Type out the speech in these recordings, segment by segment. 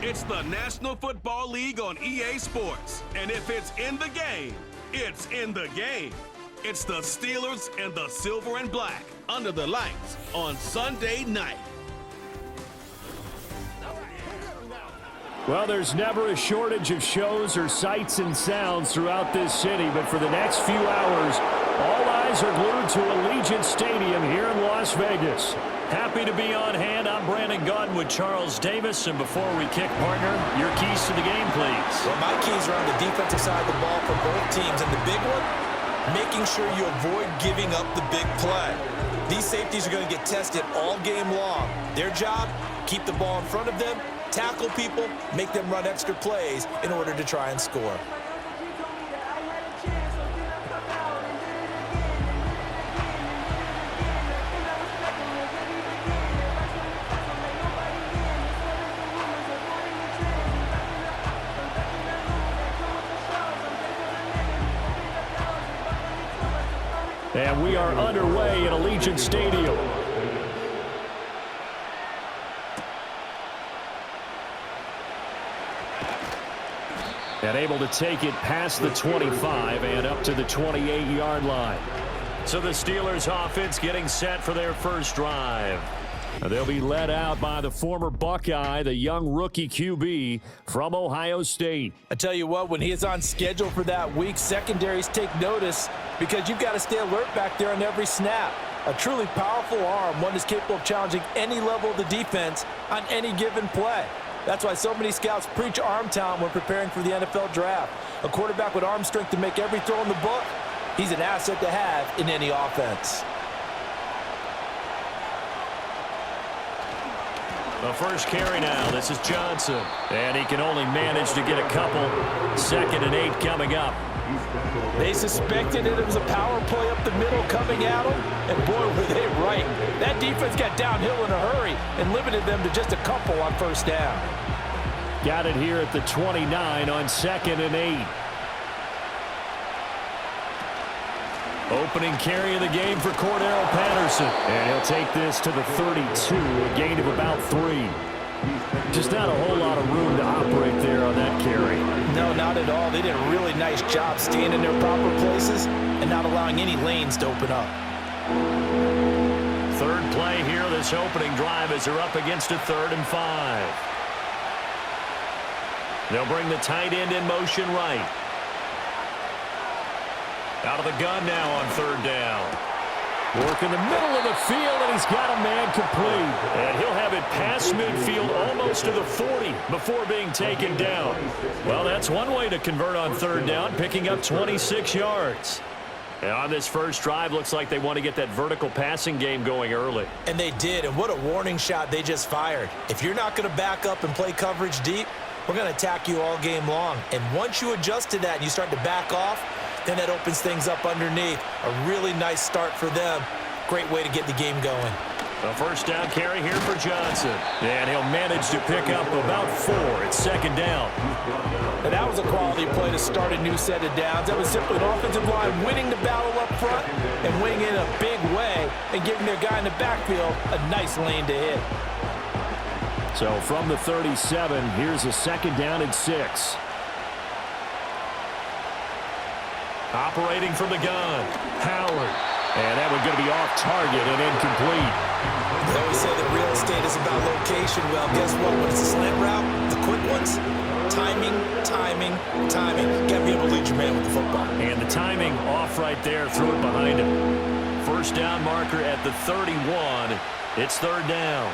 It's the National Football League on EA Sports. And if it's in the game, it's in the game. It's the Steelers and the Silver and Black under the lights on Sunday night. Well, there's never a shortage of shows or sights and sounds throughout this city, but for the next few hours, all eyes are glued to Allegiant Stadium here in Las Vegas. Happy to be on hand. I'm Brandon Gaudin with Charles Davis, and before we kick, partner, your keys to the game, please. Well, my keys are on the defensive side of the ball for both teams, and the big one, making sure you avoid giving up the big play. These safeties are going to get tested all game long. Their job, keep the ball in front of them, tackle people, make them run extra plays in order to try and score. And we are underway at Allegiant Stadium. And able to take it past the 25 and up to the 28-yard line. So the Steelers offense getting set for their first drive. They'll be led out by the former Buckeye, the young rookie QB from Ohio State. I tell you what, when he is on schedule for that week, secondaries take notice because you've got to stay alert back there on every snap. A truly powerful arm, one that's capable of challenging any level of the defense on any given play. That's why so many scouts preach arm talent when preparing for the NFL draft. A quarterback with arm strength to make every throw in the book, he's an asset to have in any offense. The first carry now. This is Johnson. And he can only manage to get a couple. 2nd and 8 coming up. They suspected that it was a power play up the middle coming at them, and boy, were they right. That defense got downhill in a hurry and limited them to just a couple on first down. Got it here at the 29 on 2nd and 8. Opening carry of the game for Cordero Patterson. And he'll take this to the 32, a gain of about 3. Just not a whole lot of room to operate there on that carry. No, not at all. They did a really nice job staying in their proper places and not allowing any lanes to open up. Third play here, this opening drive as they're up against a 3rd and 5. They'll bring the tight end in motion right. Out of the gun now on 3rd down. Work in the middle of the field, and he's got a man complete. And he'll have it past midfield almost to the 40 before being taken down. Well, that's one way to convert on 3rd down, picking up 26 yards. And on this first drive, looks like they want to get that vertical passing game going early. And they did, and what a warning shot they just fired. If you're not going to back up and play coverage deep, we're going to attack you all game long. And once you adjust to that and you start to back off, then that opens things up underneath. A really nice start for them. Great way to get the game going. The first down carry here for Johnson. And he'll manage to pick up about 4. It's 2nd down. And that was a quality play to start a new set of downs. That was simply an offensive line winning the battle up front and winning in a big way and giving their guy in the backfield a nice lane to hit. So from the 37, here's a 2nd down and 6. Operating from the gun, Howard. And that one's going to be off target and incomplete. They always say that real estate is about location. Well, guess what? When it's a slant route, the quick ones, timing, timing, timing. Got to be able to lead your man with the football. And the timing off right there. Throw it behind him. First down marker at the 31. It's 3rd down.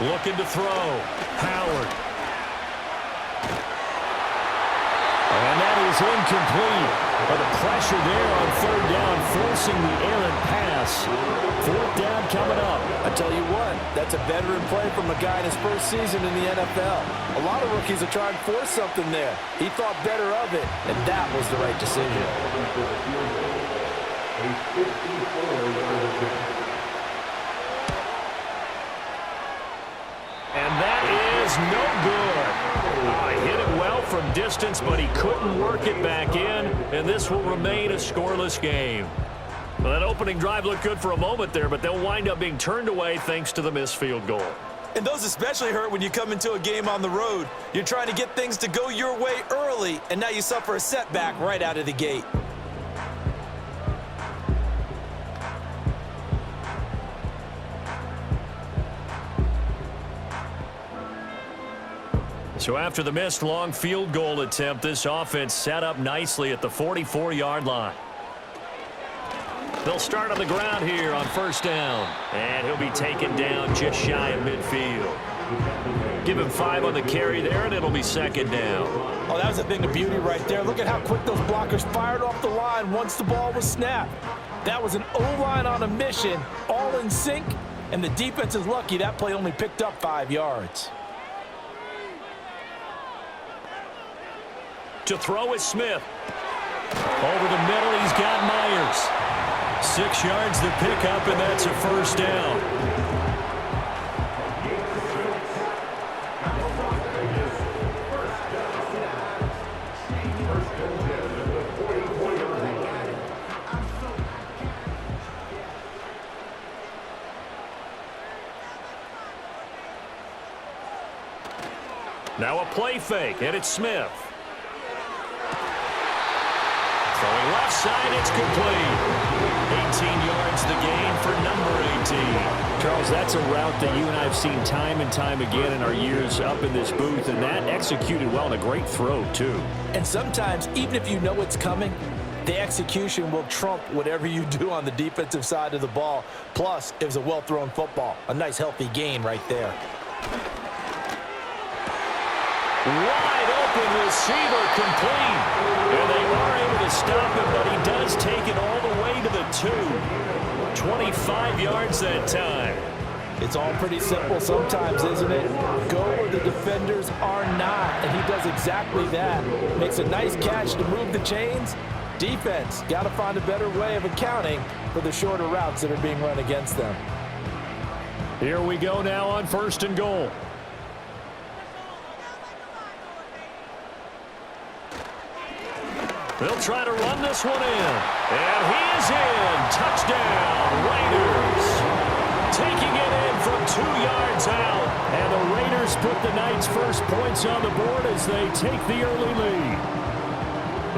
Looking to throw. Howard. And that is incomplete. But the pressure there on 3rd down, forcing the errant pass. 4th down coming up. I tell you what, that's a veteran play from a guy in his first season in the NFL. A lot of rookies are trying to force something there. He thought better of it, and that was the right decision. And that is no good. He hit it well from distance, but he couldn't work it back in, and this will remain a scoreless game. Well, that opening drive looked good for a moment there, but they'll wind up being turned away thanks to the missed field goal. And those especially hurt when you come into a game on the road. You're trying to get things to go your way early, and now you suffer a setback right out of the gate. So after the missed long field goal attempt, this offense set up nicely at the 44-yard line. They'll start on the ground here on first down. And he'll be taken down just shy of midfield. Give him 5 on the carry there, and it'll be second down. Oh, that was a thing of beauty right there. Look at how quick those blockers fired off the line once the ball was snapped. That was an O-line on a mission, all in sync, and the defense is lucky that play only picked up 5 yards. To throw is Smith. Over the middle, he's got Myers. 6 yards to pick up, and that's a first down. Now a play fake, and it's Smith. Throwing left side, it's complete. 18 yards the gain for number 18. Charles, that's a route that you and I have seen time and time again in our years up in this booth, and that executed well and a great throw, too. And sometimes, even if you know it's coming, the execution will trump whatever you do on the defensive side of the ball. Plus, it was a well-thrown football. A nice, healthy gain right there. Wide open receiver complete. And they are able to stop him, but he does take it all the way to the 2. 25 yards that time. It's all pretty simple sometimes, isn't it? Go where the defenders are not, and he does exactly that. Makes a nice catch to move the chains. Defense, got to find a better way of accounting for the shorter routes that are being run against them. Here we go now on first and goal. They'll try to run this one in. And he is in. Touchdown, Raiders. Taking it in from 2 yards out. And the Raiders put the night's first points on the board as they take the early lead.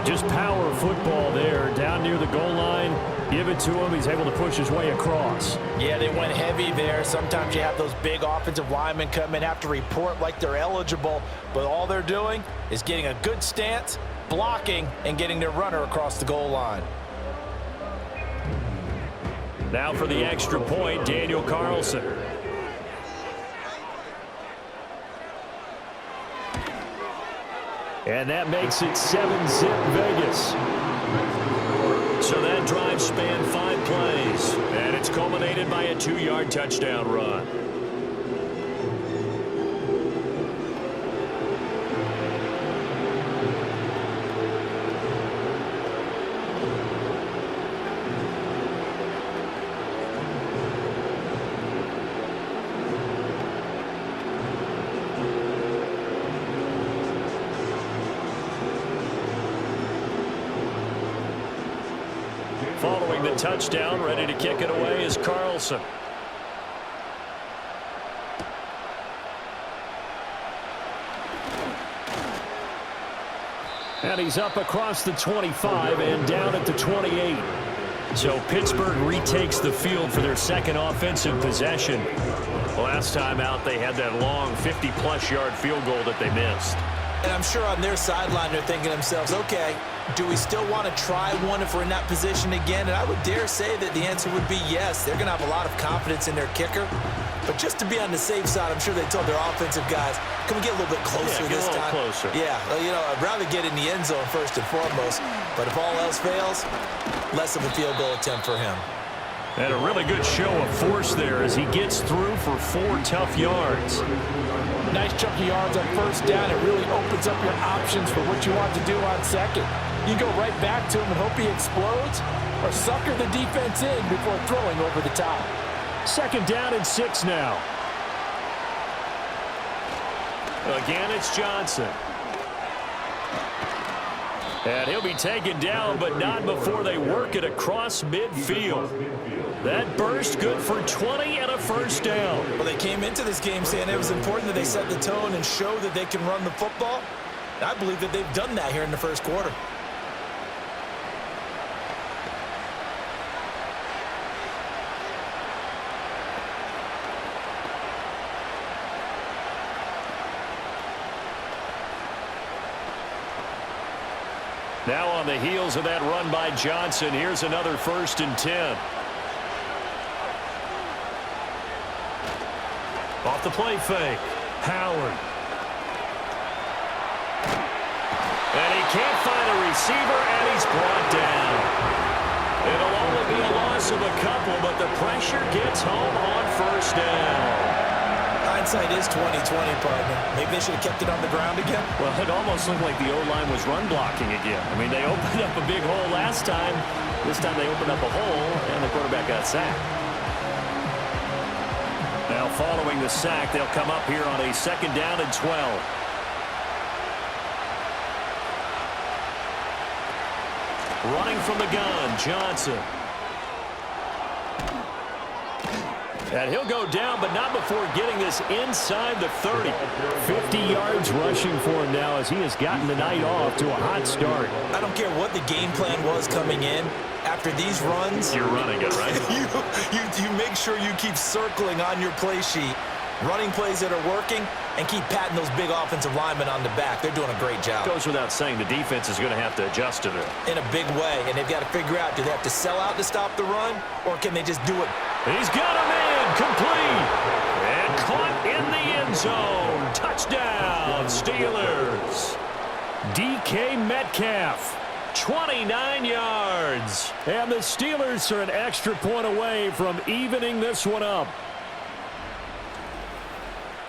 Just power football there. Down near the goal line. Give it to him. He's able to push his way across. Yeah, they went heavy there. Sometimes you have those big offensive linemen come in, have to report like they're eligible. But all they're doing is getting a good stance, blocking, and getting their runner across the goal line. Now for the extra point, Daniel Carlson. And that makes it 7-zip Vegas. So that drive spanned 5 plays. And it's culminated by a 2-yard touchdown run. Following the touchdown, ready to kick it away is Carlson. And he's up across the 25 and down at the 28. So Pittsburgh retakes the field for their second offensive possession. Last time out, they had that long 50-plus yard field goal that they missed. And I'm sure on their sideline they're thinking to themselves, okay, do we still want to try one if we're in that position again? And I would dare say that the answer would be yes. They're going to have a lot of confidence in their kicker. But just to be on the safe side, I'm sure they told their offensive guys, can we get a little bit closer this time? Closer. Yeah, well, you know, I'd rather get in the end zone first and foremost. But if all else fails, less of a field goal attempt for him. And a really good show of force there as he gets through for 4 tough yards. Nice chunky yards on first down. It really opens up your options for what you want to do on second. You go right back to him and hope he explodes, or sucker the defense in before throwing over the top. Second down and 6 now. Again, it's Johnson. And he'll be taken down, but not before they work it across midfield. That burst good for 20 and a first down. Well, they came into this game saying it was important that they set the tone and show that they can run the football. And I believe that they've done that here in the first quarter. Now on the heels of that run by Johnson, here's another 1st and 10. Off the play fake, Howard. And he can't find a receiver, and he's brought down. It'll only be a loss of a couple, but the pressure gets home on 1st down. Hindsight is 20/20, partner. Maybe they should have kept it on the ground again. Well, it almost looked like the O-line was run blocking again. I mean, they opened up a big hole last time. This time they opened up a hole, and the quarterback got sacked. Now, following the sack, they'll come up here on a 2nd down and 12. Running from the gun, Johnson. And he'll go down, but not before getting this inside the 30. 50 yards rushing for him now as he has gotten the night off to a hot start. I don't care what the game plan was coming in. After these runs, you're running it, right? you make sure you keep circling on your play sheet, running plays that are working, and keep patting those big offensive linemen on the back. They're doing a great job. Goes without saying the defense is going to have to adjust to it. In a big way, and they've got to figure out, do they have to sell out to stop the run, or can they just do it? He's got a man complete and caught in the end zone. Touchdown, Steelers. DK Metcalf, 29 yards. And the Steelers are an extra point away from evening this one up.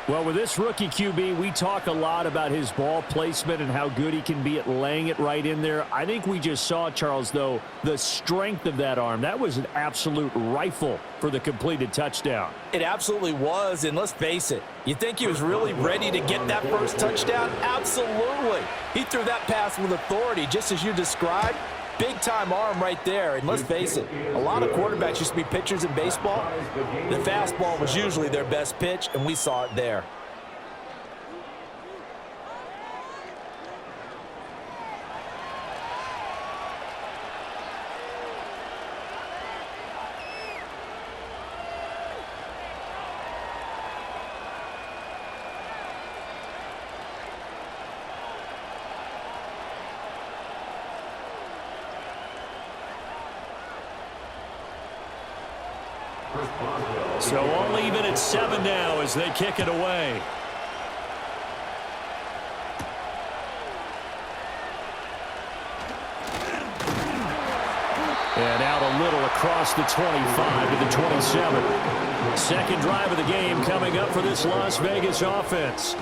Well, with this rookie QB, we talk a lot about his ball placement and how good he can be at laying it right in there. I think we just saw, Charles, though, the strength of that arm. That was an absolute rifle for the completed touchdown. It absolutely was, and let's face it, you think he was really ready to get that first touchdown? Absolutely. He threw that pass with authority, just as you described. Big-time arm right there, and let's face it, a lot of quarterbacks used to be pitchers in baseball. The fastball was usually their best pitch, and we saw it there. So all even at 7 now as they kick it away. And out a little across the 25 to the 27. Second drive of the game coming up for this Las Vegas offense.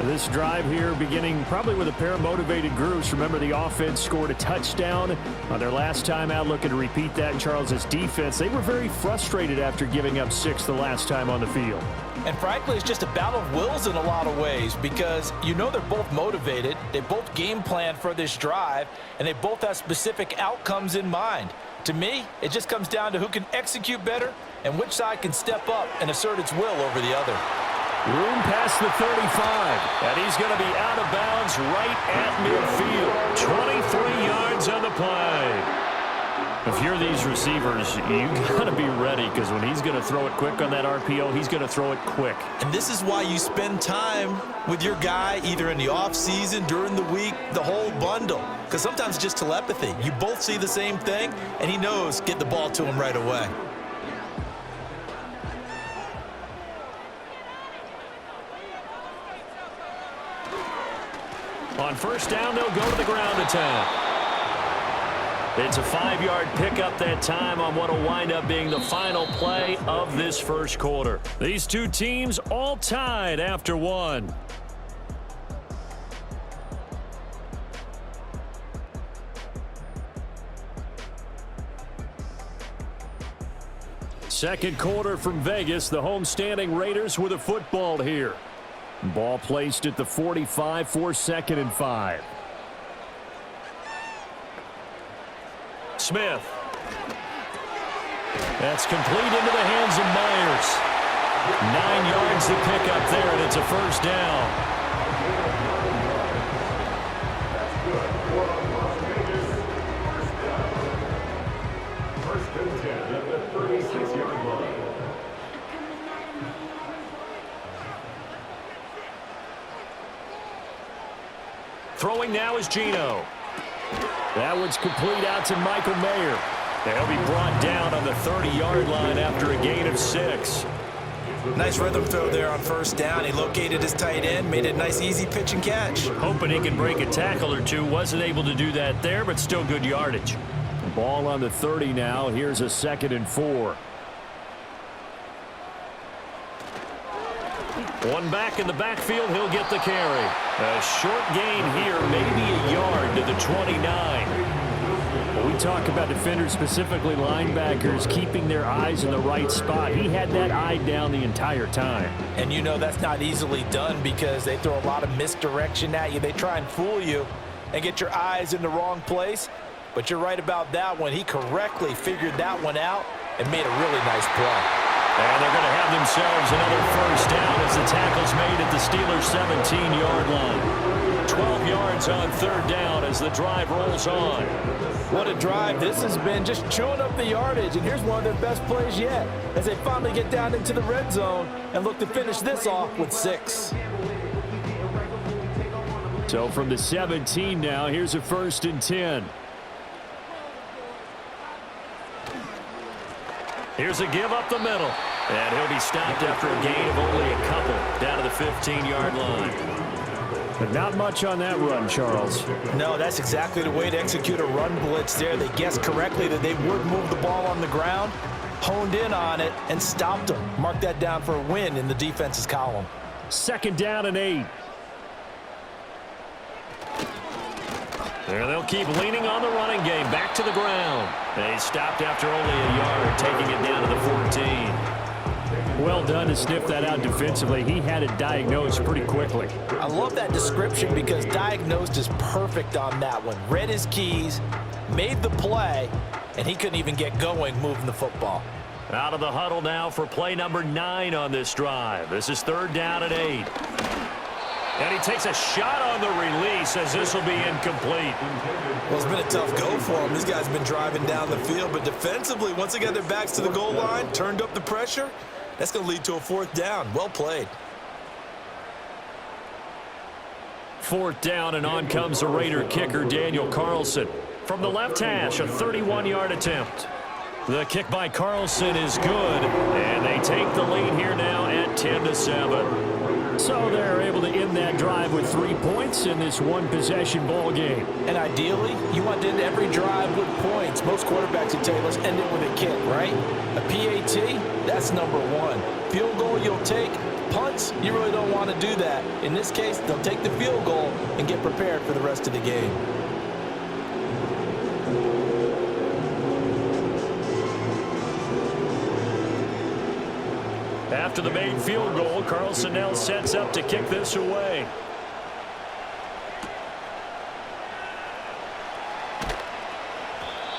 This drive here beginning probably with a pair of motivated groups. Remember, the offense scored a touchdown on their last time out, looking to repeat that in Charles's defense. They were very frustrated after giving up 6 the last time on the field. And frankly, it's just a battle of wills in a lot of ways because you know they're both motivated, they both game plan for this drive, and they both have specific outcomes in mind. To me, it just comes down to who can execute better and which side can step up and assert its will over the other. Room past the 35, and he's going to be out of bounds right at midfield. 23 yards on the play. If you're these receivers, you got to be ready because when he's going to throw it quick on that RPO, he's going to throw it quick. And this is why you spend time with your guy either in the offseason, during the week, the whole bundle. Because sometimes it's just telepathy. You both see the same thing, and he knows get the ball to him right away. On first down, they'll go to the ground attack. It's a 5-yard pickup that time on what will wind up being the final play of this first quarter. These two teams all tied after one. Second quarter from Vegas. The homestanding Raiders with a football here. Ball placed at the 45 for 2nd and 5. Smith. That's complete into the hands of Myers. 9 yards to pick up there, and it's a first down. Throwing now is Geno. That one's complete out to Michael Mayer. They'll be brought down on the 30-yard line after a gain of 6. Nice rhythm throw there on first down. He located his tight end, made a nice easy pitch and catch. Hoping he can break a tackle or two. Wasn't able to do that there, but still good yardage. Ball on the 30 now. Here's a 2nd and 4. One back in the backfield. He'll get the carry. A short gain here, maybe a yard to the 29. When we talk about defenders, specifically linebackers, keeping their eyes in the right spot. He had that eye down the entire time. And you know that's not easily done because they throw a lot of misdirection at you. They try and fool you and get your eyes in the wrong place. But you're right about that one. He correctly figured that one out and made a really nice play. And they're going to have themselves another first down as the tackle's made at the Steelers' 17-yard line. 12 yards on 3rd down as the drive rolls on. What a drive this has been, just chewing up the yardage. And here's one of their best plays yet as they finally get down into the red zone and look to finish this off with 6. So from the 17 now, here's a 1st and 10. Here's a give up the middle. And he'll be stopped after a gain of only a couple down to the 15-yard line. But not much on that run, Charles. No, that's exactly the way to execute a run blitz there. They guessed correctly that they would move the ball on the ground, honed in on it, and stopped them. Mark that down for a win in the defense's column. 2nd down and 8. There they'll keep leaning on the running game. Back to the ground. They stopped after only a yard, taking it down to the 14. Well done to sniff that out defensively. He had it diagnosed pretty quickly. I love that description because diagnosed is perfect on that one. Read his keys, made the play, and he couldn't even get going moving the football. Out of the huddle now for play number 9 on this drive. This is 3rd down and 8. And he takes a shot on the release as this will be incomplete. Well, it's been a tough go for him. These guys have been driving down the field, but defensively, once they got their backs to the goal line, turned up the pressure, that's going to lead to a 4th down. Well played. 4th down, and on comes the Raider kicker, Daniel Carlson. From the left hash, a 31-yard attempt. The kick by Carlson is good, and they take the lead here now at 10-7. So they're able to end that drive with 3 points in this one-possession ball game. And ideally, you want to end every drive with points. Most quarterbacks would tell you, let's end it with a kick, right? A PAT, that's number 1. Field goal you'll take. Punts, you really don't want to do that. In this case, they'll take the field goal and get prepared for the rest of the game. After the made field goal, Carlson now sets up to kick this away.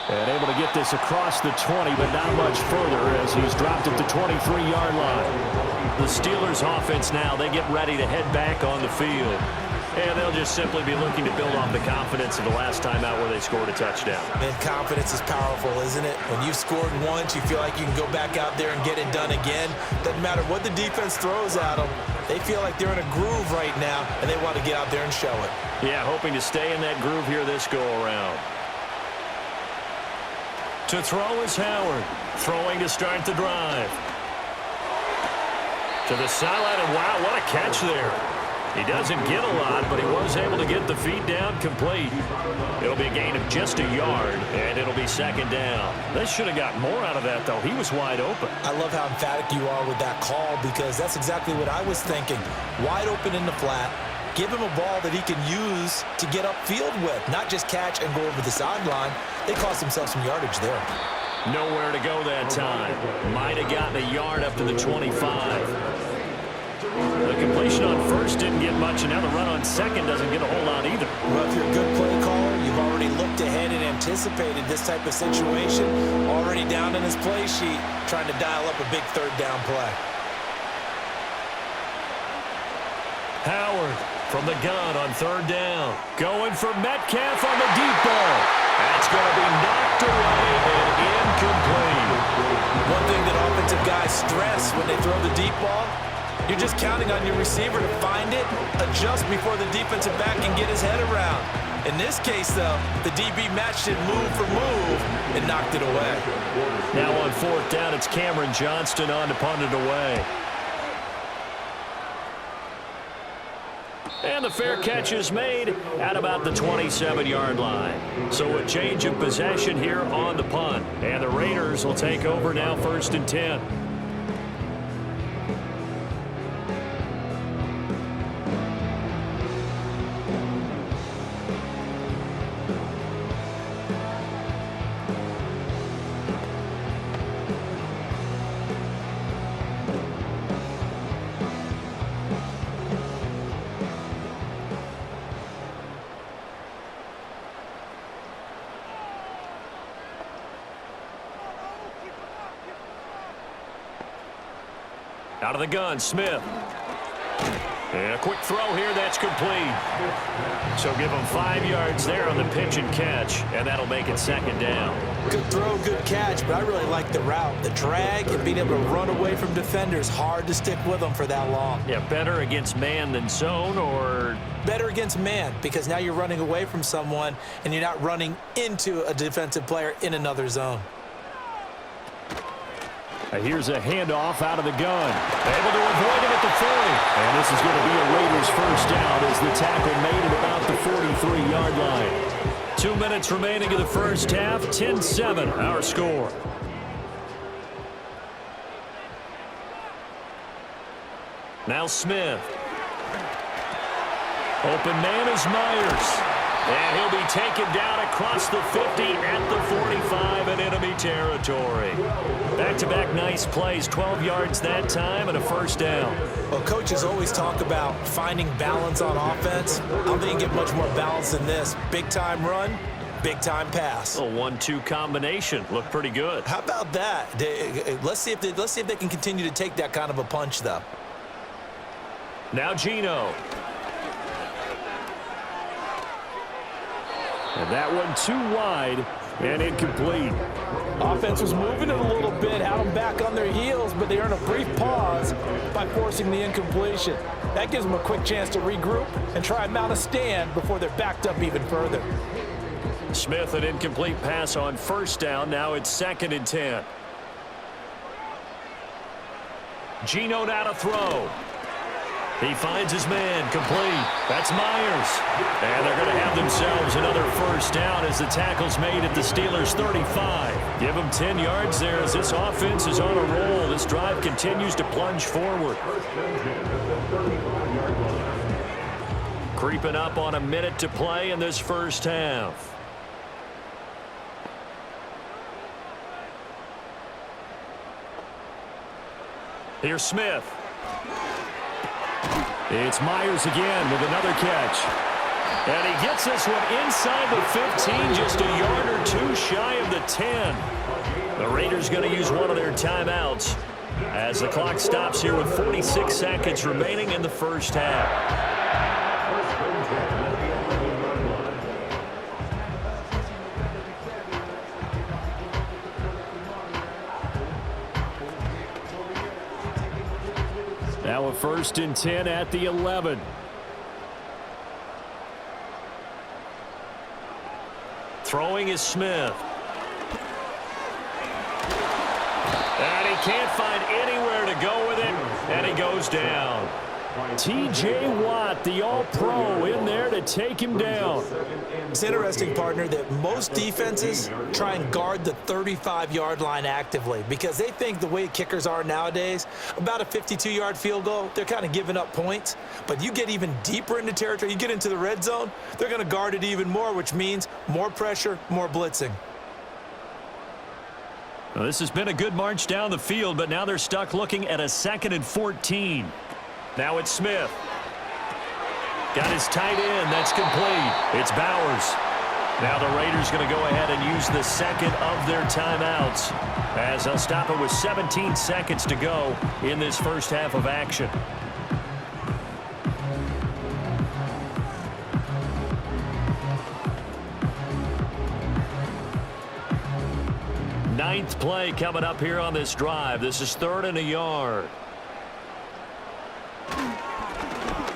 And able to get this across the 20, but not much further as he's dropped at the 23-yard line. The Steelers offense now, they get ready to head back on the field. And they'll just simply be looking to build off the confidence of the last time out where they scored a touchdown. And confidence is powerful, isn't it? When you've scored once, you feel like you can go back out there and get it done again. Doesn't matter what the defense throws at them. They feel like they're in a groove right now, and they want to get out there and show it. Yeah, hoping to stay in that groove here this go-around. To throw is Howard. Throwing to start the drive. To the sideline, and wow, what a catch there. He doesn't get a lot, but he was able to get the feet down complete. It'll be a gain of just a yard, and it'll be 2nd down. They should have got more out of that, though. He was wide open. I love how emphatic you are with that call because that's exactly what I was thinking. Wide open in the flat. Give him a ball that he can use to get upfield with, not just catch and go over the sideline. They cost themselves some yardage there. Nowhere to go that time. Might have gotten a yard up to the 25. The completion on first didn't get much, and now the run on second doesn't get a whole lot either. Well, if you're a good play caller, you have already looked ahead and anticipated this type of situation, already down in his play sheet, trying to dial up a big third down play. Howard from the gun on third down. Going for Metcalf on the deep ball. That's going to be knocked away and incomplete. One thing that offensive guys stress when they throw the deep ball, you're just counting on your receiver to find it, adjust before the defensive back can get his head around. In this case, though, the DB matched it move for move and knocked it away. Now on fourth down, it's Cameron Johnston on to punt it away. And the fair catch is made at about the 27-yard line. So a change of possession here on the punt. And the Raiders will take over now, 1st and 10. Out of the gun, Smith. And a quick throw here, that's complete. So give him 5 yards there on the pitch and catch, and that'll make it 2nd down. Good throw, good catch, but I really like the route. The drag and being able to run away from defenders, hard to stick with them for that long. Yeah, better against man than zone, or? Better against man, because now you're running away from someone and you're not running into a defensive player in another zone. Here's a handoff out of the gun. Able to avoid him at the 40. And this is going to be a Raiders first down as the tackle made at about the 43-yard line. 2 minutes remaining in the first half. 10-7, our score. Now Smith. Open man is Myers. And he'll be taken down across the 50 at the 45 in enemy territory. Back-to-back nice plays, 12 yards that time and a first down. Well, coaches always talk about finding balance on offense. I don't think you get much more balance than this. Big-time run, big-time pass. A 1-2 combination. Looked pretty good. How about that? Let's see if they can continue to take that kind of a punch, though. Now Geno. And that one too wide and incomplete. Offense was moving it a little bit, had them back on their heels, but they earned a brief pause by forcing the incompletion. That gives them a quick chance to regroup and try and mount a stand before they're backed up even further. Smith, an incomplete pass on first down. Now it's 2nd and 10. Geno now to throw. He finds his man, complete. That's Myers. And they're going to have themselves another first down as the tackle's made at the Steelers' 35. Give them 10 yards there as this offense is on a roll. This drive continues to plunge forward. Creeping up on a minute to play in this first half. Here's Smith. It's Myers again with another catch. And he gets this one inside the 15, just a yard or two shy of the 10. The Raiders going to use one of their timeouts as the clock stops here with 46 seconds remaining in the first half. Now a 1st and 10 at the 11. Throwing is Smith. And he can't find anywhere to go with it, and he goes down. T.J. Watt, the all-pro, in there to take him down. It's interesting, partner, that most defenses try and guard the 35-yard line actively because they think the way kickers are nowadays, about a 52-yard field goal, they're kind of giving up points. But you get even deeper into territory, you get into the red zone, they're going to guard it even more, which means more pressure, more blitzing. Well, this has been a good march down the field, but now they're stuck looking at a 2nd and 14. Now it's Smith. Got his tight end. That's complete. It's Bowers. Now the Raiders going to go ahead and use the second of their timeouts as they'll stop it with 17 seconds to go in this first half of action. Ninth play coming up here on this drive. This is 3rd and a yard.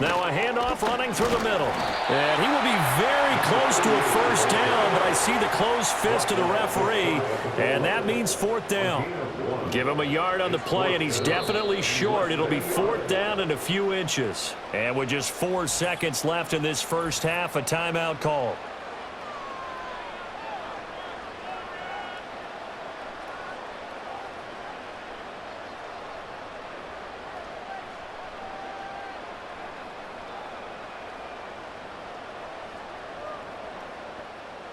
Now a handoff running through the middle. And he will be very close to a first down, but I see the closed fist of the referee, and that means 4th down. Give him a yard on the play, and he's definitely short. It'll be 4th down and a few inches. And with just 4 seconds left in this first half, a timeout call.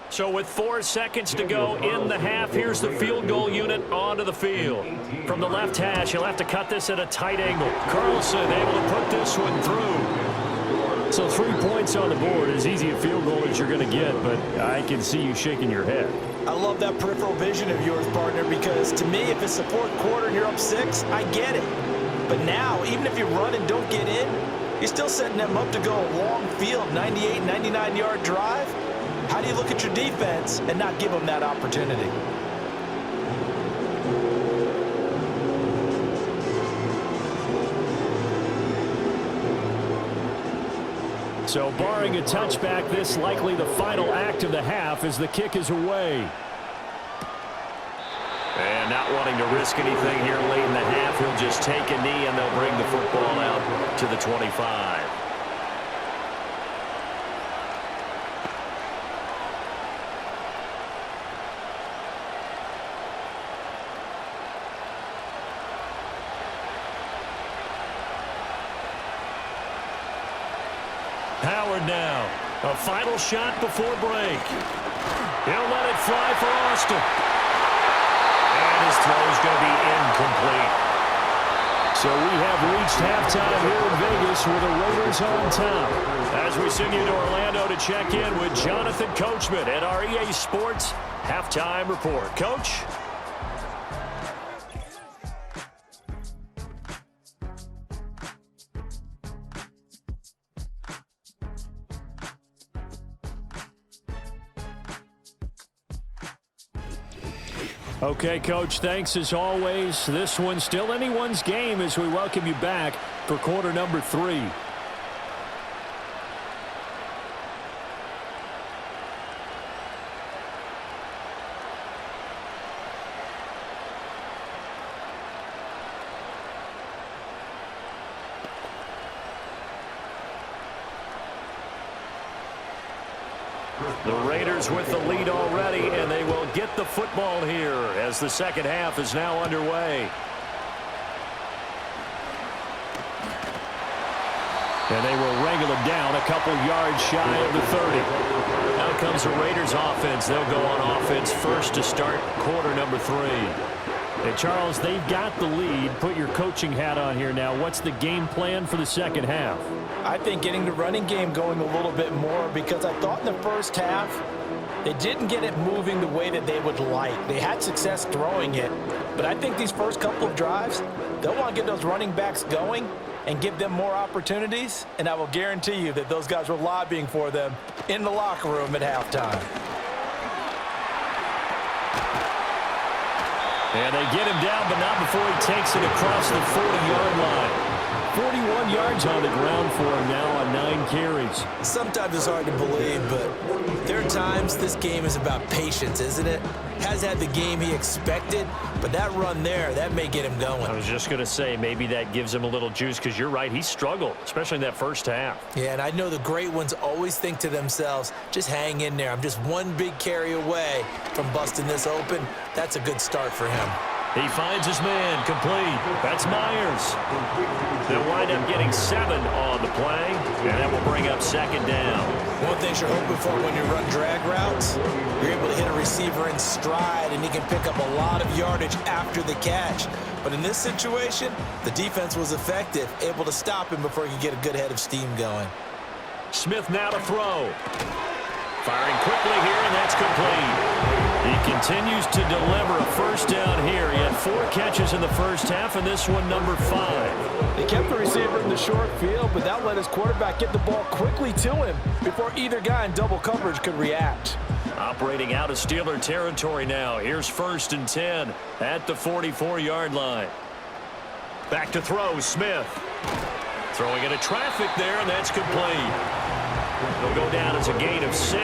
So with 4 seconds to go in the half, here's the field goal unit onto the field. From the left hash, he'll have to cut this at a tight angle. Carlson able to put this one through. So 3 points on the board, as easy a field goal as you're going to get, but I can see you shaking your head. I love that peripheral vision of yours, partner, because to me, if it's the 4th quarter and you're up 6, I get it. But now, even if you run and don't get in, you're still setting them up to go a long field, 98, 99-yard drive. How do you look at your defense and not give them that opportunity? So barring a touchback, this likely the final act of the half as the kick is away. And not wanting to risk anything here late in the half, he'll just take a knee and they'll bring the football out to the 25. Howard now. A final shot before break. He'll let it fly for Austin. And his throw is going to be incomplete. So we have reached halftime here in Vegas with the Raiders on top. As we send you to Orlando to check in with Jonathan Coachman at our EA Sports Halftime Report. Coach? Okay, Coach, thanks as always. This one's still anyone's game as we welcome you back for quarter number 3. The Raiders with the lead already, and they will get the football here as the second half is now underway. And they will wrangle it down a couple yards shy of the 30. Now comes the Raiders offense. They'll go on offense first to start quarter number 3. Hey, Charles, they've got the lead. Put your coaching hat on here now. What's the game plan for the second half? I think getting the running game going a little bit more, because I thought in the first half they didn't get it moving the way that they would like. They had success throwing it, but I think these first couple of drives, they'll want to get those running backs going and give them more opportunities, and I will guarantee you that those guys were lobbying for them in the locker room at halftime. And they get him down, but not before he takes it across the 40-yard line. 41 yards on the ground for him now on 9 carries. Sometimes it's hard to believe, but there are times this game is about patience, isn't it? Has had the game he expected, but that run there, that may get him going. I was just going to say, maybe that gives him a little juice, because you're right, he struggled, especially in that first half. Yeah, and I know the great ones always think to themselves, just hang in there. I'm just one big carry away from busting this open. That's a good start for him. He finds his man, complete. That's Myers. They'll wind up getting 7 on the play, and that will bring up second down. One thing you're hoping for when you run drag routes, you're able to hit a receiver in stride, and he can pick up a lot of yardage after the catch. But in this situation, the defense was effective, able to stop him before he could get a good head of steam going. Smith now to throw. Firing quickly here, and that's complete. He continues to deliver a first down here. He had 4 catches in the first half, and this one number 5. They kept the receiver in the short field, but that let his quarterback get the ball quickly to him before either guy in double coverage could react. Operating out of Steeler territory now. Here's 1st and 10 at the 44-yard line. Back to throw, Smith. Throwing into traffic there, and that's complete. It'll go down as a gain of 6,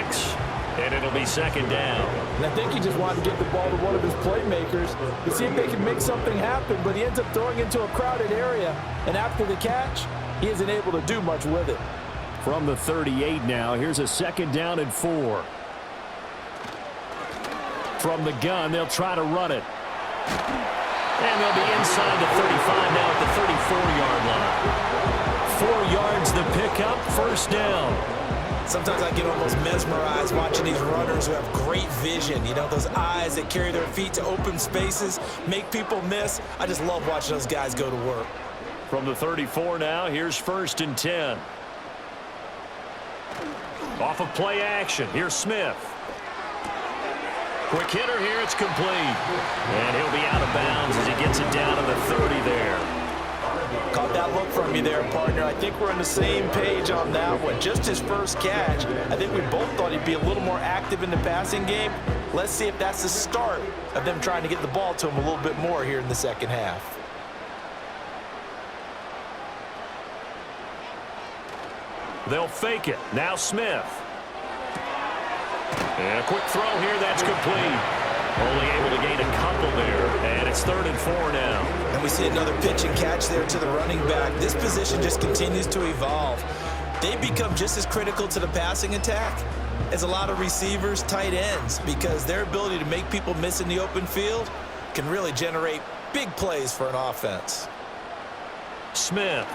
and it'll be 2nd down. And I think he just wanted to get the ball to one of his playmakers to see if they can make something happen, but he ends up throwing into a crowded area, and after the catch, he isn't able to do much with it. From the 38 now, here's a 2nd down and 4. From the gun, they'll try to run it. And they'll be inside the 35 now at the 34-yard line. 4 yards the pickup, 1st down. Sometimes I get almost mesmerized watching these runners who have great vision. You know, those eyes that carry their feet to open spaces, make people miss. I just love watching those guys go to work. From the 34 now, here's 1st and 10. Off of play action, here's Smith. Quick hitter here, it's complete. And he'll be out of bounds as he gets it down to the 30 there. Caught that look from you there, partner. I think we're on the same page on that one. Just his first catch. I think we both thought he'd be a little more active in the passing game. Let's see if that's the start of them trying to get the ball to him a little bit more here in the second half. They'll fake it. Now Smith. And a quick throw here, that's complete. Only able to gain a couple there, and it's 3rd and 4 now. And we see another pitch and catch there to the running back. This position just continues to evolve. They become just as critical to the passing attack as a lot of receivers, tight ends, because their ability to make people miss in the open field can really generate big plays for an offense. Smith.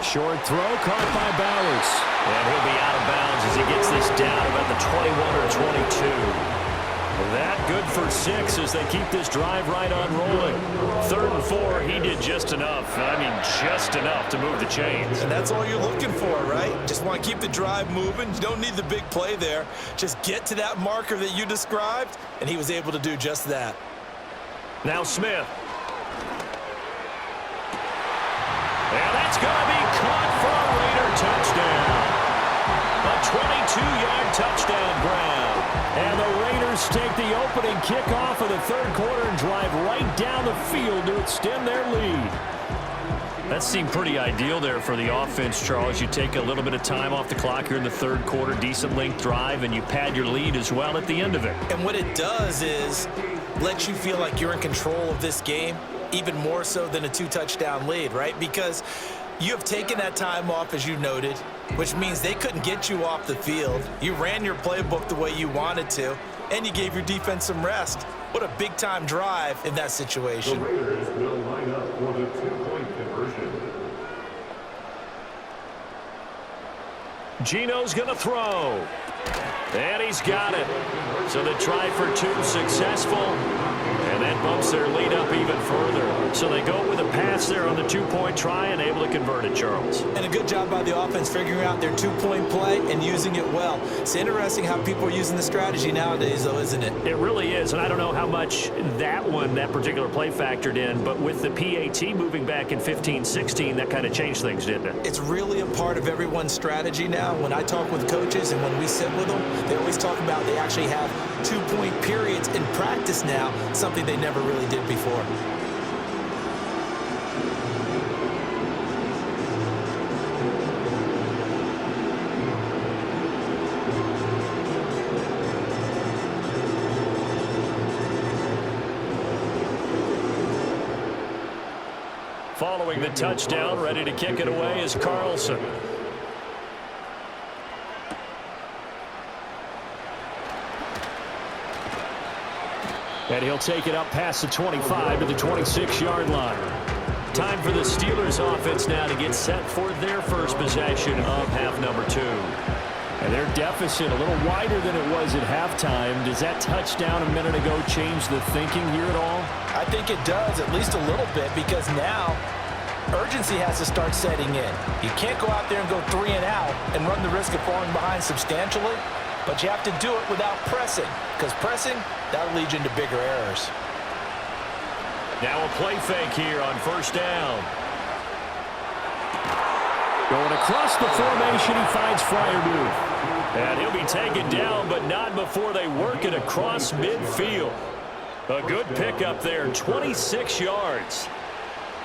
Short throw caught by Bowers. And he'll be out of bounds as he gets this down about the 21 or 22. That good for 6 as they keep this drive right on rolling. 3rd and 4, he did just enough. I mean, just enough to move the chains. And that's all you're looking for, right? Just want to keep the drive moving. You don't need the big play there. Just get to that marker that you described, and he was able to do just that. Now Smith. And that's going to be caught for a Raider touchdown. A 22-yard touchdown grab. And the Raiders take the opening kickoff of the 3rd quarter and drive right down the field to extend their lead. That seemed pretty ideal there for the offense, Charles. You take a little bit of time off the clock here in the 3rd quarter, decent length drive, and you pad your lead as well at the end of it. And what it does is let you feel like you're in control of this game, even more so than a 2-touchdown lead, right? Because you have taken that time off, as you noted, which means they couldn't get you off the field. You ran your playbook the way you wanted to, and you gave your defense some rest. What a big-time drive in that situation. The Raiders will line up for the 2-point conversion. Gino's going to throw. And he's got it. So the try for 2 successful. And that bumps their lead up even further. So they go with a pass there on the 2-point try and able to convert it, Charles. And a good job by the offense figuring out their 2-point play and using it well. It's interesting how people are using the strategy nowadays, though, isn't it? It really is, and I don't know how much that particular play factored in, but with the PAT moving back in 15-16, that kind of changed things, didn't it? It's really a part of everyone's strategy now. When I talk with coaches and when we sit with them, they always talk about they actually have 2-point periods in practice now, something they never really did before. Following the touchdown, ready to kick it away is Carlson. And he'll take it up past the 25 to the 26-yard line. Time for the Steelers offense now to get set for their first possession of half number 2. And their deficit a little wider than it was at halftime. Does that touchdown a minute ago change the thinking here at all? I think it does, at least a little bit, because now urgency has to start setting in. You can't go out there and go 3 and out and run the risk of falling behind substantially, but you have to do it without pressing, because pressing, that'll lead you into bigger errors. Now a play fake here on first down. Going across the formation, he finds Freiermuth. And he'll be taken down, but not before they work it across midfield. A good pickup there, 26 yards.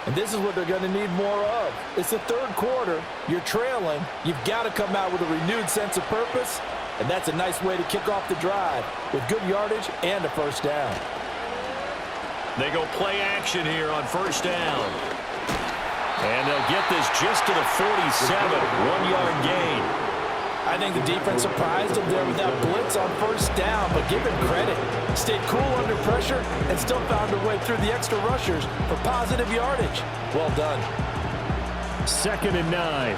And this is what they're going to need more of. It's the third quarter. You're trailing. You've got to come out with a renewed sense of purpose, and that's a nice way to kick off the drive with good yardage and a first down. They go play action here on first down. And they'll get this just to the 47, 1-yard gain. I think the defense surprised them there with that blitz on first down, but give him credit. Stayed cool under pressure and still found a way through the extra rushers for positive yardage. Well done. 2nd and 9.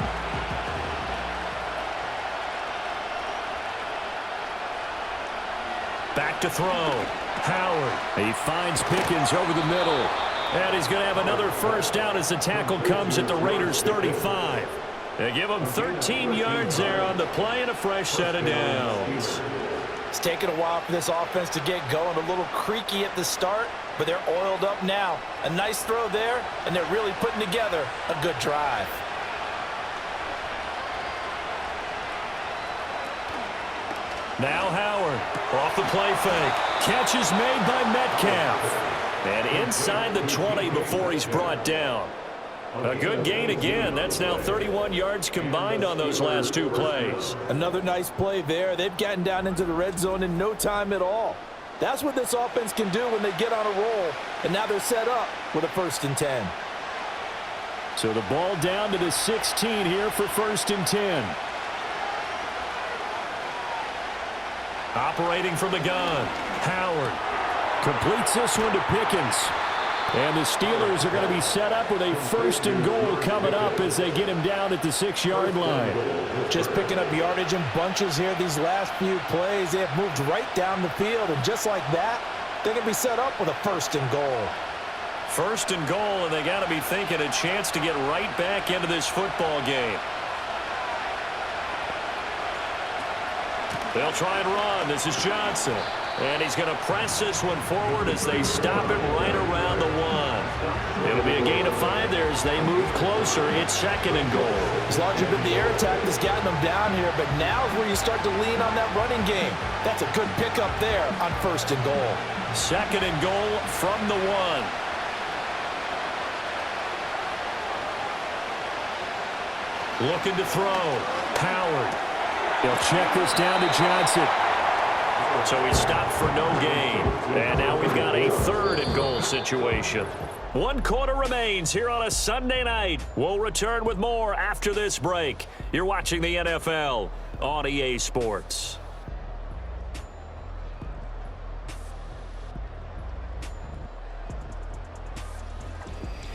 Back to throw. Howard. He finds Pickens over the middle. And he's going to have another first down as the tackle comes at the Raiders' 35. They give him 13 yards there on the play and a fresh set of downs. It's taken a while for this offense to get going. A little creaky at the start, but they're oiled up now. A nice throw there, and they're really putting together a good drive. Now Howard off the play fake. Catch is made by Metcalf. And inside the 20 before he's brought down. A good gain again. That's now 31 yards combined on those last 2 plays. Another nice play there. They've gotten down into the red zone in no time at all. That's what this offense can do when they get on a roll. And now they're set up with a 1st and 10. So the ball down to the 16 here for 1st and 10. Operating from the gun. Howard completes this one to Pickens. And the Steelers are going to be set up with a 1st and goal coming up as they get him down at the 6-yard line. Just picking up yardage in bunches here these last few plays. They have moved right down the field, and just like that, they're going to be set up with a 1st and goal. 1st and goal, and they got to be thinking a chance to get right back into this football game. They'll try and run. This is Johnson. And he's going to press this one forward as they stop it right around the 1. It'll be a gain of 5 there as they move closer. It's 2nd and goal. It's largely been the air attack that's gotten them down here, but now is where you start to lean on that running game. That's a good pickup there on 1st and goal. 2nd and goal from the 1. Looking to throw. Howard. They'll check this down to Johnson. So he stopped for no gain. And now we've got a 3rd and goal situation. 1 quarter remains here on a Sunday night. We'll return with more after this break. You're watching the NFL on EA Sports.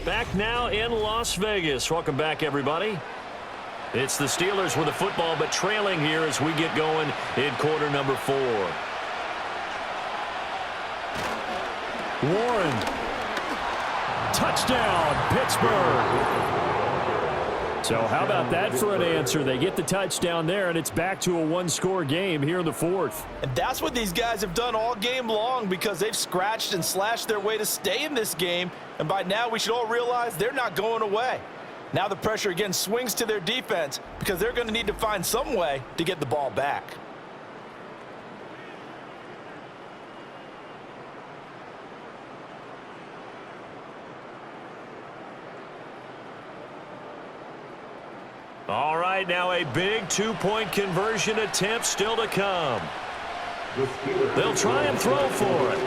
Back now in Las Vegas. Welcome back, everybody. It's the Steelers with the football, but trailing here as we get going in quarter number 4. Warren. Touchdown, Pittsburgh. So how about that for an answer? They get the touchdown there, and it's back to a 1-score game here in the 4th. And that's what these guys have done all game long, because they've scratched and slashed their way to stay in this game. And by now, we should all realize they're not going away. Now the pressure again swings to their defense, because they're going to need to find some way to get the ball back. All right, now a big 2-point conversion attempt still to come. They'll try and throw for it.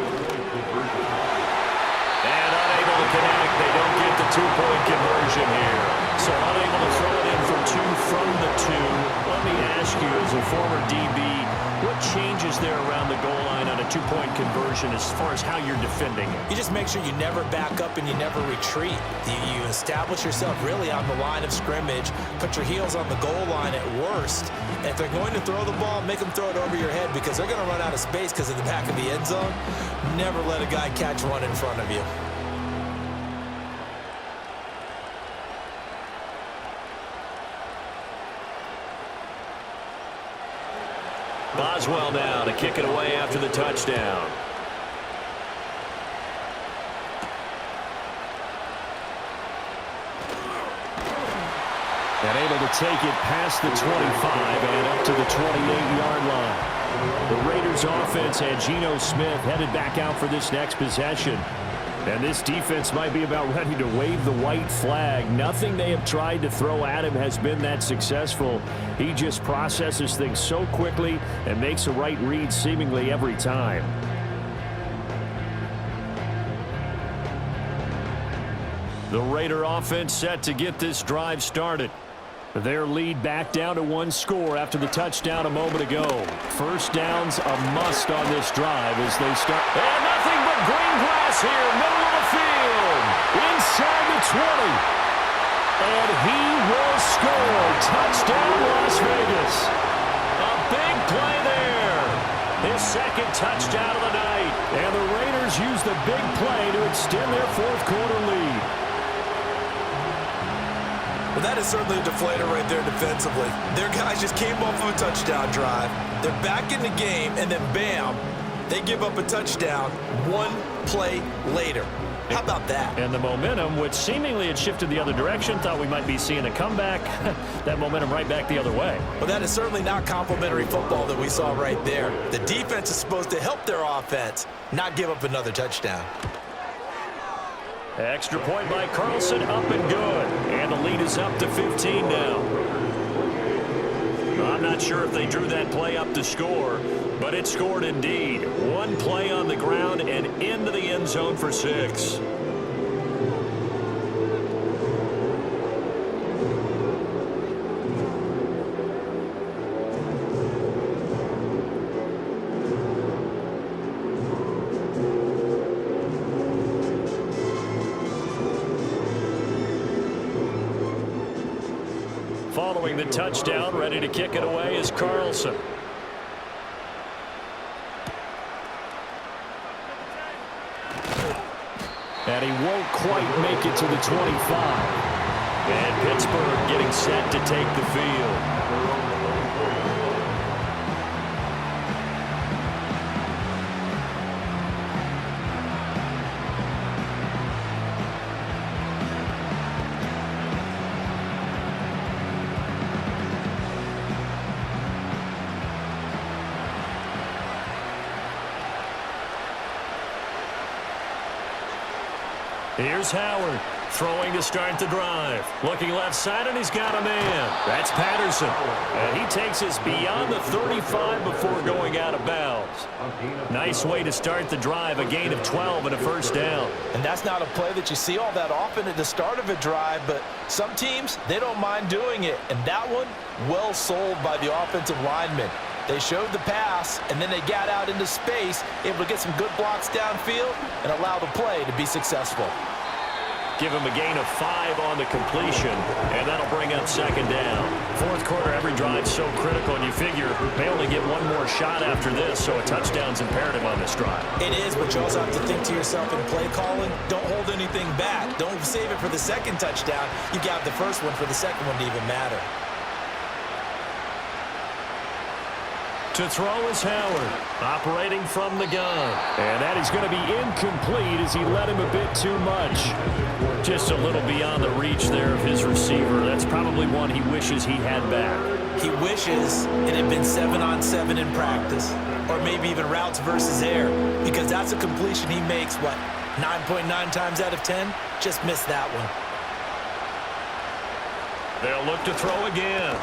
And unable to connect. They don't get the 2-point conversion here. So unable to throw it in for 2 from the 2. Let me ask you, as a former DB, what changes there around the goal line on a 2-point conversion as far as how you're defending it? You just make sure you never back up and you never retreat. You establish yourself really on the line of scrimmage, put your heels on the goal line at worst. And if they're going to throw the ball, make them throw it over your head, because they're going to run out of space because of the back of the end zone. Never let a guy catch one in front of you. Boswell now to kick it away after the touchdown. And able to take it past the 25 and up to the 28-yard line. The Raiders offense had Geno Smith headed back out for this next possession. And this defense might be about ready to wave the white flag. Nothing they have tried to throw at him has been that successful. He just processes things so quickly and makes a right read seemingly every time. The Raider offense set to get this drive started. Their lead back down to one score after the touchdown a moment ago. First down's a must on this drive as they start. And nothing but green grass here, middle of the field, inside the 20. And he will score. Touchdown, Las Vegas. A big play there. His second touchdown of the night. And the Raiders use the big play to extend their fourth quarter lead. Well, that is certainly a deflator right there defensively. Their guys just came off of a touchdown drive. They're back in the game, and then bam, they give up a touchdown one play later. How about that? And the momentum, which seemingly had shifted the other direction, thought we might be seeing a comeback. That momentum right back the other way. Well, that is certainly not complimentary football that we saw right there. The defense is supposed to help their offense, not give up another touchdown. Extra point by Carlson, up and good. And the lead is up to 15 now. I'm not sure if they drew that play up to score, but it scored indeed. One play on the ground and into the end zone for 6. Following the touchdown, ready to kick it away is Carlson. And he won't quite make it to the 25. And Pittsburgh getting set to take the field. Here's Howard throwing to start the drive. Looking left side, and he's got a man. That's Patterson. And he takes us beyond the 35 before going out of bounds. Nice way to start the drive, a gain of 12 and a first down. And that's not a play that you see all that often at the start of a drive, but some teams, they don't mind doing it. And that one, well sold by the offensive lineman. They showed the pass, and then they got out into space, able to get some good blocks downfield and allow the play to be successful. Give him a gain of 5 on the completion, and that'll bring up second down. Fourth quarter, every drive's so critical, and you figure they only get one more shot after this, so a touchdown's imperative on this drive. It is, but you also have to think to yourself in play calling, don't hold anything back. Don't save it for the second touchdown. You got the first one for the second one to even matter. To throw is Howard, operating from the gun. And that is going to be incomplete as he let him a bit too much. Just a little beyond the reach there of his receiver. That's probably one he wishes he had back. He wishes it had been 7-on-7 in practice, or maybe even routes versus air, because that's a completion he makes, 9.9 times out of 10? Just missed that one. They'll look to throw again.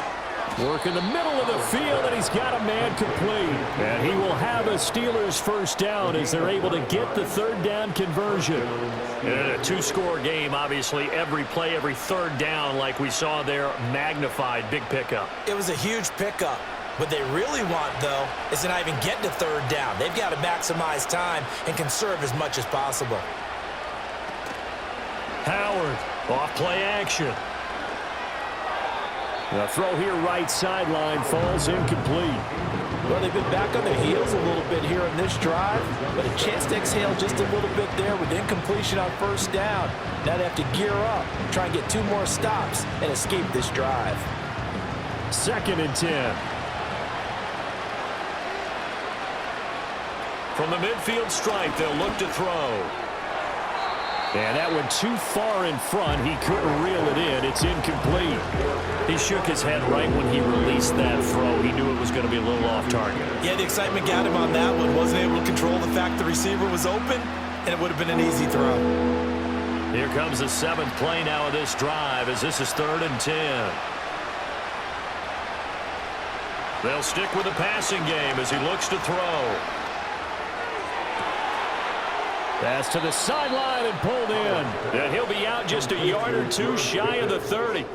Work in the middle of the field, and he's got a man complete. And he will have a Steelers first down as they're able to get the third down conversion. In a two-score game, obviously, every play, every third down, like we saw there, magnified, big pickup. It was a huge pickup. What they really want, though, is to not even get to third down. They've got to maximize time and conserve as much as possible. Howard, off play action. The throw here right sideline falls incomplete. Well, they've been back on their heels a little bit here on this drive, but a chance to exhale just a little bit there with incompletion on first down. Now they have to gear up, try and get 2 more stops, and escape this drive. 2nd and 10. From the midfield stripe, they'll look to throw. And that went too far in front. He couldn't reel it in. It's incomplete. He shook his head right when he released that throw. He knew it was going to be a little off target. Yeah, the excitement got him on that one. Wasn't able to control the fact the receiver was open, and it would have been an easy throw. Here comes the 7th play now of this drive as this is 3rd and 10. They'll stick with the passing game as he looks to throw. Pass to the sideline and pulled in. And he'll be out just a yard or two shy of the 30.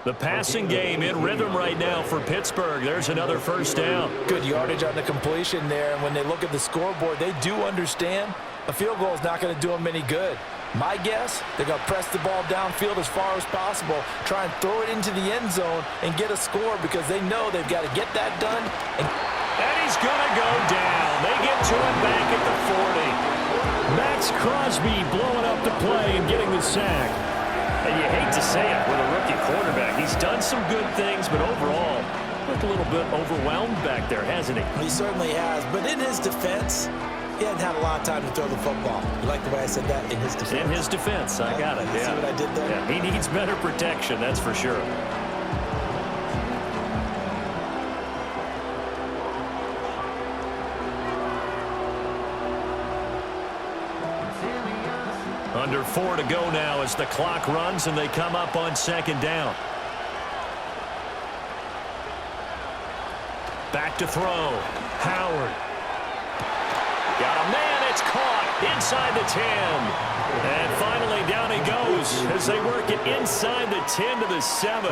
The passing game in rhythm right now for Pittsburgh. There's another first down. Good yardage on the completion there, and when they look at the scoreboard, they do understand a field goal is not going to do them any good. My guess, they're going to press the ball downfield as far as possible, try and throw it into the end zone and get a score because they know they've got to get that done. And he's going to go down. They get to him back at the 40. Max Crosby blowing up the play and getting the sack. And you hate to say it with a rookie quarterback. He's done some good things, but overall, looked a little bit overwhelmed back there, hasn't he? He certainly has, but in his defense, he hadn't had a lot of time to throw the football. You like the way I said that? In his defense. In his defense, I got it. You see what I did there? Yeah, he needs better protection, that's for sure. Under 4 to go now as the clock runs and they come up on 2nd down. Back to throw. Howard. Got a man. It's caught inside the 10. And finally down he goes as they work it inside the 10 to the 7.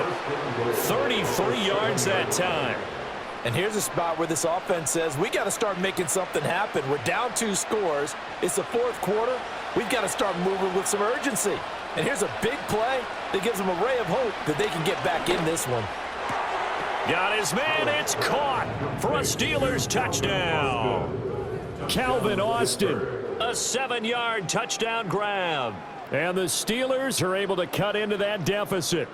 33 yards that time. And here's a spot where this offense says, we got to start making something happen. We're down 2 scores. It's the 4th quarter. We've got to start moving with some urgency. And here's a big play that gives them a ray of hope that they can get back in this one. Got his man. It's caught for a Steelers touchdown. Calvin Austin. A 7-yard touchdown grab. And the Steelers are able to cut into that deficit.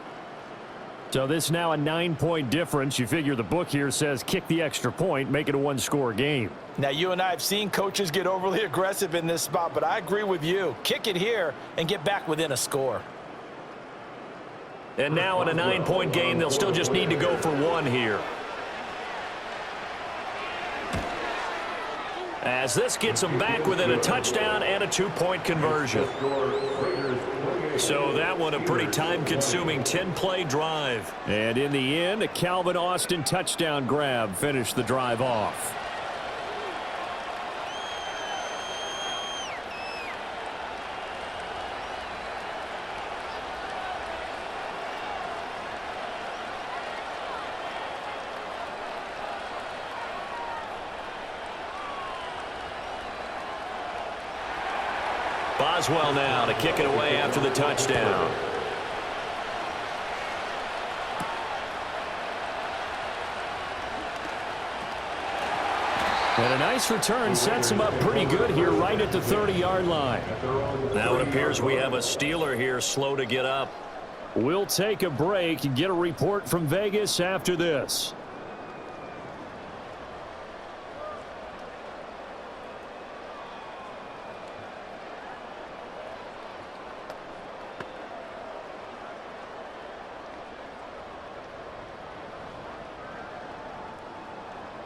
So this now a 9-point difference. You figure the book here says kick the extra point, make it a 1-score game. Now, you and I have seen coaches get overly aggressive in this spot, but I agree with you. Kick it here and get back within a score. And now in a 9-point game, they'll still just need to go for 1 here. As this gets them back within a touchdown and a 2-point conversion. So that one a pretty time-consuming 10-play drive. And in the end, a Calvin Austin touchdown grab finished the drive off. Boswell now to kick it away after the touchdown. And a nice return sets him up pretty good here right at the 30-yard line. Now it appears we have a Steeler here slow to get up. We'll take a break and get a report from Vegas after this.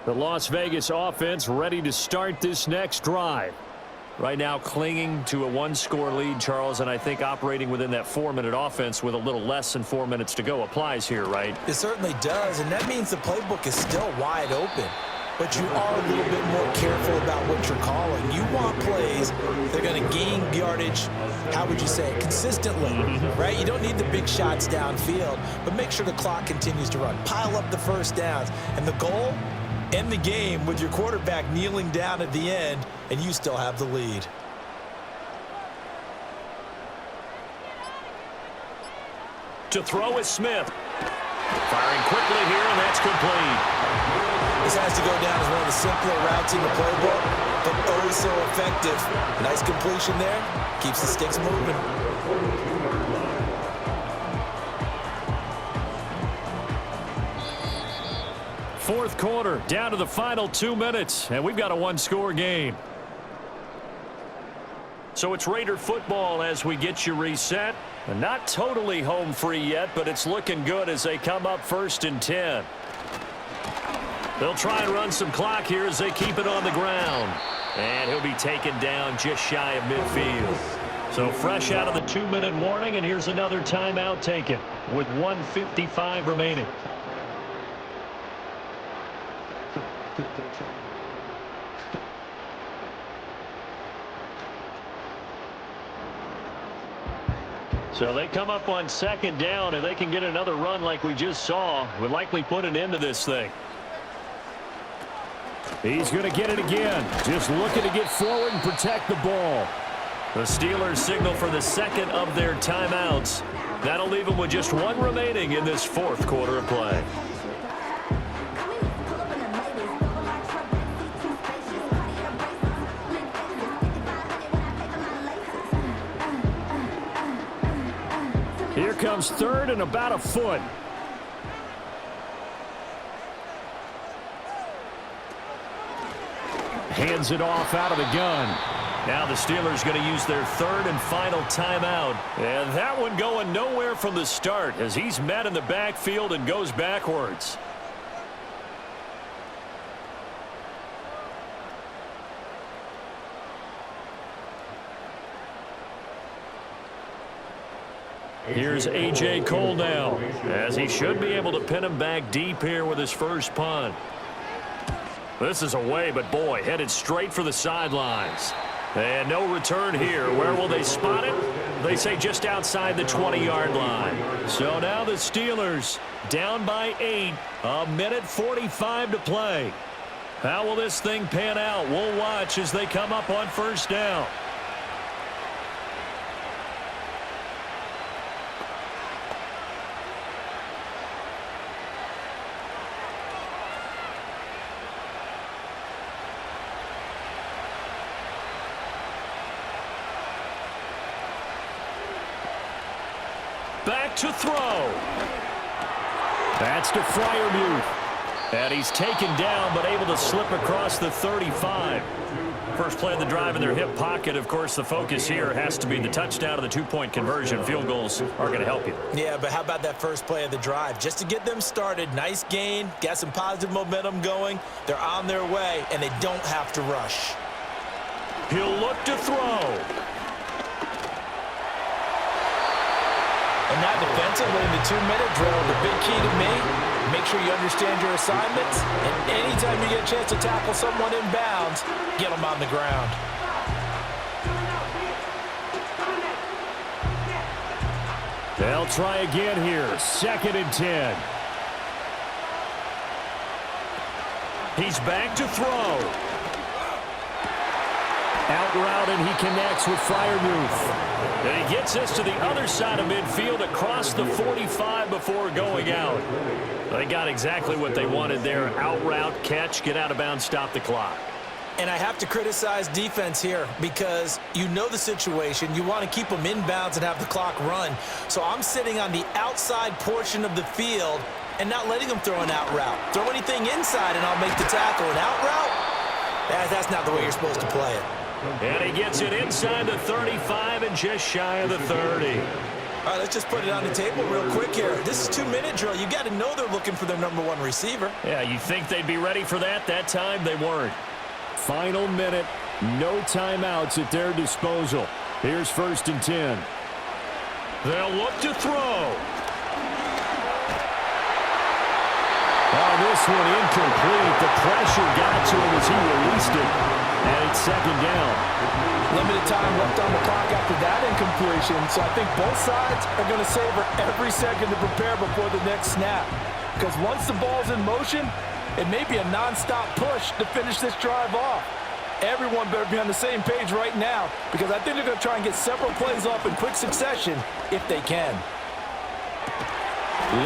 The Las Vegas offense ready to start this next drive. Right now clinging to a 1-score lead, Charles, and I think operating within that 4-minute offense with a little less than 4 minutes to go applies here, right? It certainly does, and that means the playbook is still wide open. But you are a little bit more careful about what you're calling. You want plays that are going to gain yardage, how would you say it, consistently, right? You don't need the big shots downfield, but make sure the clock continues to run. Pile up the first downs, and the goal, end the game with your quarterback kneeling down at the end, and you still have the lead. To throw is Smith. Firing quickly here, and that's complete. This has to go down as one of the simpler routes in the playbook, but oh so effective. Nice completion there. Keeps the sticks moving. Fourth quarter, down to the final 2 minutes, and we've got a 1-score game. So it's Raider football as we get you reset. And not totally home free yet, but it's looking good as they come up 1st and 10. They'll try and run some clock here as they keep it on the ground. And he'll be taken down just shy of midfield. So fresh out of the 2-minute warning, and here's another timeout taken with 1:55 remaining. So they come up on 2nd down, and they can get another run like we just saw. Would likely put an end to this thing. He's going to get it again. Just looking to get forward and protect the ball. The Steelers signal for the 2nd of their timeouts. That'll leave them with just 1 remaining in this 4th quarter of play. Here comes 3rd and about a foot. Hands it off out of the gun. Now the Steelers going to use their 3rd and final timeout. And that one going nowhere from the start as he's met in the backfield and goes backwards. Here's A.J. Cole now, as he should be able to pin him back deep here with his first punt. This is away, but boy, headed straight for the sidelines. And no return here. Where will they spot it? They say just outside the 20-yard line. So now the Steelers down by 8, 1:45 to play. How will this thing pan out? We'll watch as they come up on 1st down. Back to throw. That's to Freiermuth. And he's taken down, but able to slip across the 35. First play of the drive in their hip pocket. Of course, the focus here has to be the touchdown and the 2-point conversion. Field goals are going to help you. Yeah, but how about that first play of the drive? Just to get them started, nice gain, got some positive momentum going. They're on their way, and they don't have to rush. He'll look to throw. And now defensively in the 2-minute drill, the big key to me, make sure you understand your assignments, and anytime you get a chance to tackle someone in bounds, get them on the ground. They'll try again here, 2nd and 10. He's back to throw. Out route, and he connects with Freiermuth. And he gets this to the other side of midfield across the 45 before going out. They got exactly what they wanted there. Out route, catch, get out of bounds, stop the clock. And I have to criticize defense here because you know the situation. You want to keep them in bounds and have the clock run. So I'm sitting on the outside portion of the field and not letting them throw an out route. Throw anything inside and I'll make the tackle. An out route? That's not the way you're supposed to play it. And he gets it inside the 35 and just shy of the 30. All right, let's just put it on the table real quick here. This is 2-minute drill. You got to know they're looking for their #1 receiver. Yeah, you think they'd be ready for that? That time they weren't. Final minute, no timeouts at their disposal. Here's 1st and 10. They'll look to throw. Oh, this one incomplete. The pressure got to him as he released it. And it's 2nd down. Limited time left on the clock after that incompletion. So I think both sides are going to savor every second to prepare before the next snap. Because once the ball's in motion, it may be a nonstop push to finish this drive off. Everyone better be on the same page right now because I think they're going to try and get several plays off in quick succession if they can.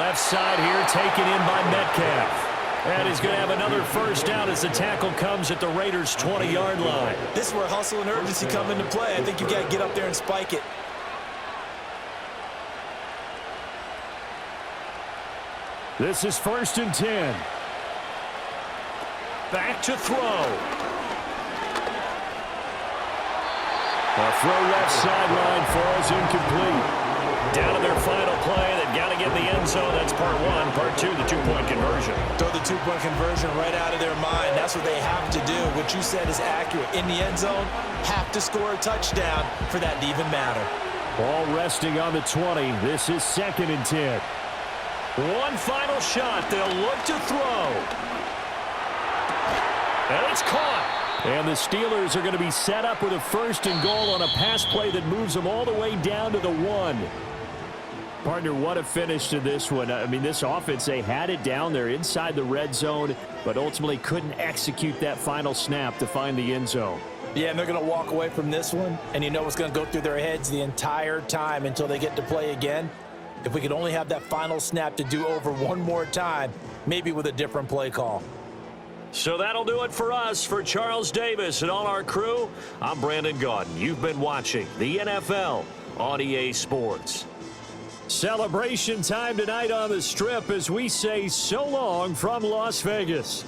Left side here taken in by Metcalf. And he's going to have another 1st down as the tackle comes at the Raiders' 20-yard line. This is where hustle and urgency come into play. I think you've got to get up there and spike it. This is 1st and 10. Back to throw. A throw left sideline falls incomplete. Down to their final play. They've got to get in the end zone. That's part one. Part two, the two-point conversion. Throw the two-point conversion right out of their mind. That's what they have to do. What you said is accurate. In the end zone, have to score a touchdown for that to even matter. Ball resting on the 20. This is 2nd and 10. One final shot. They'll look to throw. And it's caught. And the Steelers are going to be set up with a 1st and goal on a pass play that moves them all the way down to the 1. Partner, what a finish to this one. I mean, this offense, they had it down there inside the red zone, but ultimately couldn't execute that final snap to find the end zone. Yeah, and they're going to walk away from this one, and you know what's going to go through their heads the entire time until they get to play again. If we could only have that final snap to do over one more time, maybe with a different play call. So that'll do it for us. For Charles Davis and all our crew, I'm Brandon Gaudin. You've been watching the NFL on EA Sports. Celebration time tonight on the Strip as we say so long from Las Vegas.